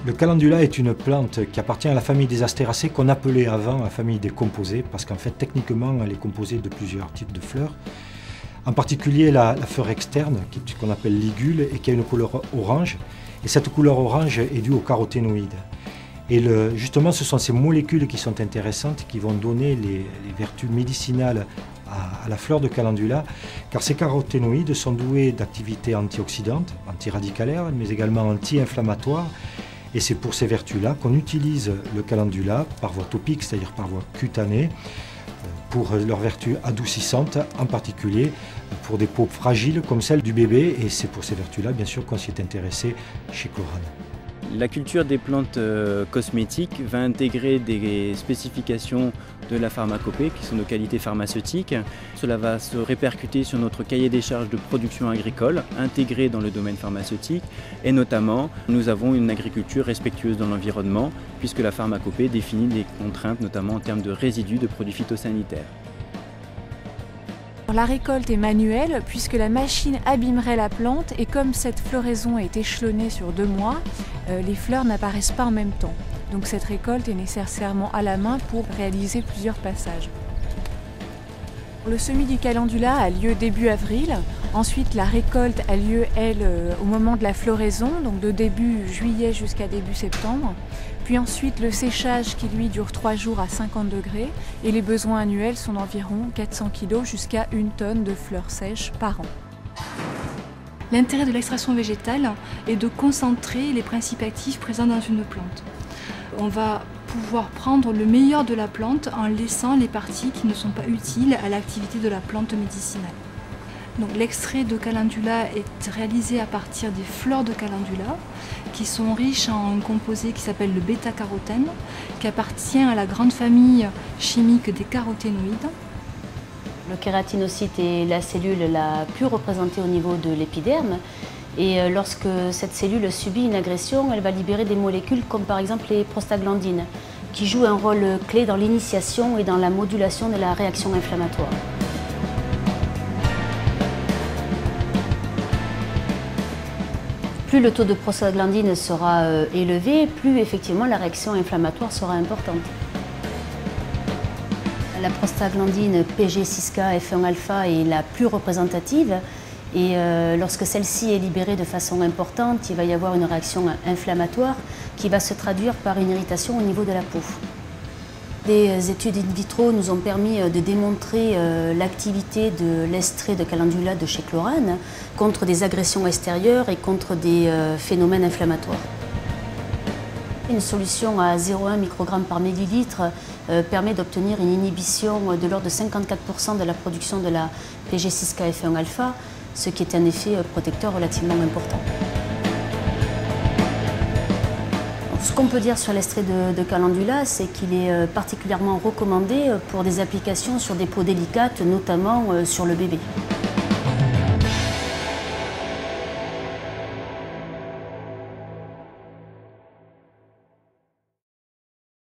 Le calendula est une plante qui appartient à la famille des astéracées qu'on appelait avant la famille des composées parce qu'en fait techniquement elle est composée de plusieurs types de fleurs. En particulier la fleur externe qu'on appelle ligule et qui a une couleur orange. Et cette couleur orange est due aux caroténoïdes. Et justement ce sont ces molécules qui sont intéressantes qui vont donner les vertus médicinales à la fleur de calendula, car ces caroténoïdes sont doués d'activités antioxydantes, antiradicalaires, mais également anti-inflammatoires. Et c'est pour ces vertus-là qu'on utilise le calendula par voie topique, c'est-à-dire par voie cutanée, pour leurs vertus adoucissantes, en particulier pour des peaux fragiles comme celle du bébé. Et c'est pour ces vertus-là, bien sûr, qu'on s'y est intéressé chez Chlorane. La culture des plantes cosmétiques va intégrer des spécifications de la pharmacopée qui sont nos qualités pharmaceutiques. Cela va se répercuter sur notre cahier des charges de production agricole intégré dans le domaine pharmaceutique et notamment nous avons une agriculture respectueuse dans l'environnement puisque la pharmacopée définit des contraintes notamment en termes de résidus de produits phytosanitaires. La récolte est manuelle puisque la machine abîmerait la plante et comme cette floraison est échelonnée sur 2 mois, les fleurs n'apparaissent pas en même temps. Donc cette récolte est nécessairement à la main pour réaliser plusieurs passages. Le semis du calendula a lieu début avril. Ensuite, la récolte a lieu, elle, au moment de la floraison, donc de début juillet jusqu'à début septembre. Puis ensuite, le séchage qui, lui, dure 3 jours à 50 degrés. Et les besoins annuels sont d'environ 400 kg jusqu'à 1 tonne de fleurs sèches par an. L'intérêt de l'extraction végétale est de concentrer les principes actifs présents dans une plante. On va pouvoir prendre le meilleur de la plante en laissant les parties qui ne sont pas utiles à l'activité de la plante médicinale. Donc l'extrait de calendula est réalisé à partir des fleurs de calendula qui sont riches en un composé qui s'appelle le bêta-carotène, qui appartient à la grande famille chimique des caroténoïdes. Le kératinocyte est la cellule la plus représentée au niveau de l'épiderme. Et lorsque cette cellule subit une agression, elle va libérer des molécules comme par exemple les prostaglandines, qui jouent un rôle clé dans l'initiation et dans la modulation de la réaction inflammatoire. Plus le taux de prostaglandine sera élevé, plus effectivement la réaction inflammatoire sera importante. La prostaglandine PG6K F1-alpha est la plus représentative. Et lorsque celle-ci est libérée de façon importante, il va y avoir une réaction inflammatoire qui va se traduire par une irritation au niveau de la peau. Des études in vitro nous ont permis de démontrer l'activité de l'extrait de calendula de chez Chlorane contre des agressions extérieures et contre des phénomènes inflammatoires. Une solution à 0,1 microgramme par millilitre permet d'obtenir une inhibition de l'ordre de 54% de la production de la PG6K F1-alpha, ce qui est un effet protecteur relativement important. Ce qu'on peut dire sur l'extrait de calendula, c'est qu'il est particulièrement recommandé pour des applications sur des peaux délicates, notamment sur le bébé.